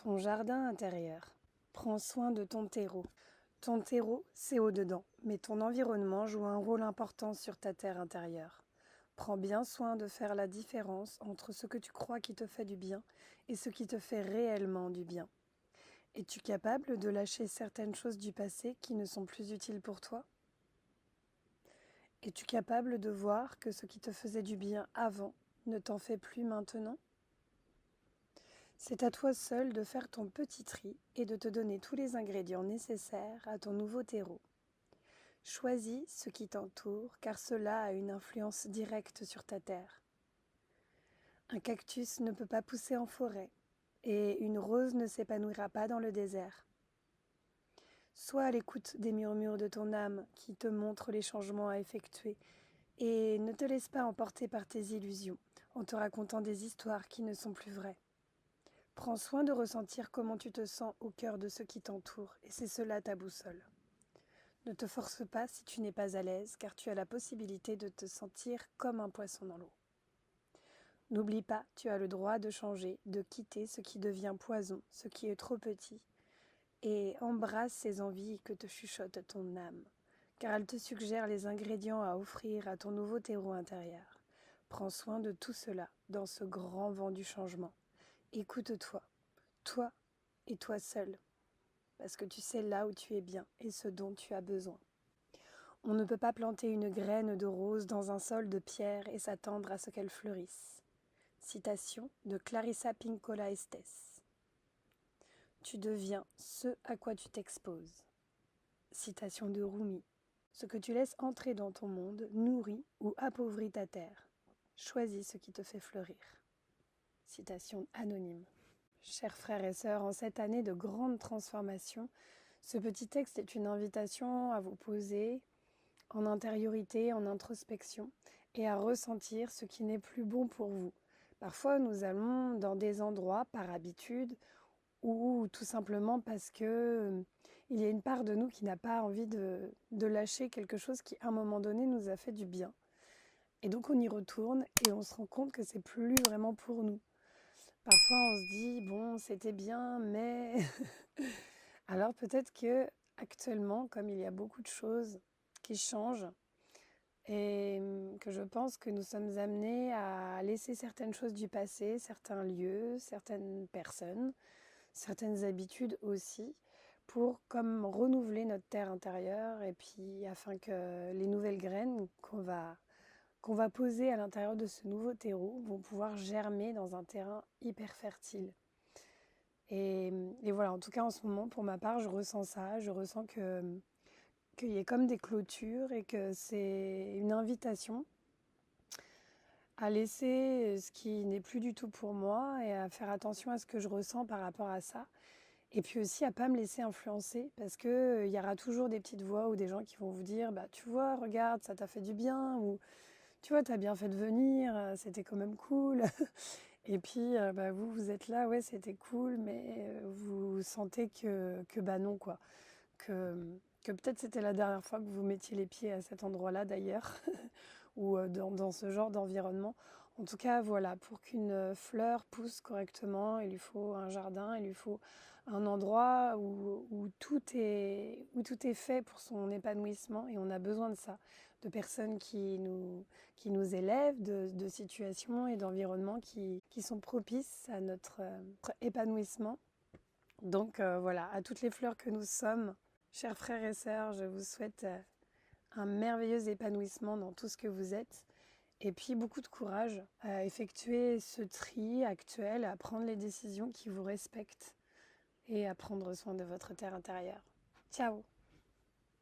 Ton jardin intérieur. Prends soin de ton terreau. Ton terreau, c'est au-dedans, mais ton environnement joue un rôle important sur ta terre intérieure. Prends bien soin de faire la différence entre ce que tu crois qui te fait du bien et ce qui te fait réellement du bien. Es-tu capable de lâcher certaines choses du passé qui ne sont plus utiles pour toi? Es-tu capable de voir que ce qui te faisait du bien avant ne t'en fait plus maintenant? C'est à toi seul de faire ton petit tri et de te donner tous les ingrédients nécessaires à ton nouveau terreau. Choisis ce qui t'entoure car cela a une influence directe sur ta terre. Un cactus ne peut pas pousser en forêt et une rose ne s'épanouira pas dans le désert. Sois à l'écoute des murmures de ton âme qui te montrent les changements à effectuer et ne te laisse pas emporter par tes illusions en te racontant des histoires qui ne sont plus vraies. Prends soin de ressentir comment tu te sens au cœur de ce qui t'entoure, et c'est cela ta boussole. Ne te force pas si tu n'es pas à l'aise, car tu as la possibilité de te sentir comme un poisson dans l'eau. N'oublie pas, tu as le droit de changer, de quitter ce qui devient poison, ce qui est trop petit, et embrasse ces envies que te chuchote ton âme, car elle te suggère les ingrédients à offrir à ton nouveau terreau intérieur. Prends soin de tout cela dans ce grand vent du changement. Écoute-toi. Toi et toi seul, parce que tu sais là où tu es bien et ce dont tu as besoin. On ne peut pas planter une graine de rose dans un sol de pierre et s'attendre à ce qu'elle fleurisse. Citation de Clarissa Pinkola Estés. Tu deviens ce à quoi tu t'exposes. Citation de Rumi. Ce que tu laisses entrer dans ton monde nourrit ou appauvrit ta terre. Choisis ce qui te fait fleurir. Citation anonyme. Chers frères et sœurs, en cette année de grande transformation, ce petit texte est une invitation à vous poser en intériorité, en introspection, et à ressentir ce qui n'est plus bon pour vous. Parfois, nous allons dans des endroits par habitude ou tout simplement parce que il y a une part de nous qui n'a pas envie de lâcher quelque chose qui, à un moment donné, nous a fait du bien. Et donc, on y retourne et on se rend compte que c'est plus vraiment pour nous. Parfois, on se dit, bon, c'était bien, mais... Alors peut-être que actuellement, comme il y a beaucoup de choses qui changent, et que je pense que nous sommes amenés à laisser certaines choses du passé, certains lieux, certaines personnes, certaines habitudes aussi, pour comme renouveler notre terre intérieure, et puis afin que les nouvelles graines qu'on va poser à l'intérieur de ce nouveau terreau vont pouvoir germer dans un terrain hyper fertile. Et voilà, en tout cas en ce moment, pour ma part, je ressens ça. Je ressens qu'il y a comme des clôtures et que c'est une invitation à laisser ce qui n'est plus du tout pour moi et à faire attention à ce que je ressens par rapport à ça. Et puis aussi à pas me laisser influencer parce que il y aura toujours des petites voix ou des gens qui vont vous dire bah tu vois, regarde, ça t'a fait du bien ou tu vois, t'as bien fait de venir, c'était quand même cool. Et puis, bah, vous êtes là, ouais, c'était cool, mais vous sentez que bah non, quoi. Que, que peut-être c'était la dernière fois que vous mettiez les pieds à cet endroit-là, d'ailleurs, ou dans ce genre d'environnement. En tout cas, voilà, pour qu'une fleur pousse correctement, il lui faut un jardin, il lui faut un endroit où tout est fait pour son épanouissement, et on a besoin de ça, de personnes qui nous élèvent, de situations et d'environnements qui sont propices à notre épanouissement. Donc voilà, à toutes les fleurs que nous sommes, chers frères et sœurs, je vous souhaite un merveilleux épanouissement dans tout ce que vous êtes. Et puis beaucoup de courage à effectuer ce tri actuel, à prendre les décisions qui vous respectent et à prendre soin de votre terre intérieure. Ciao!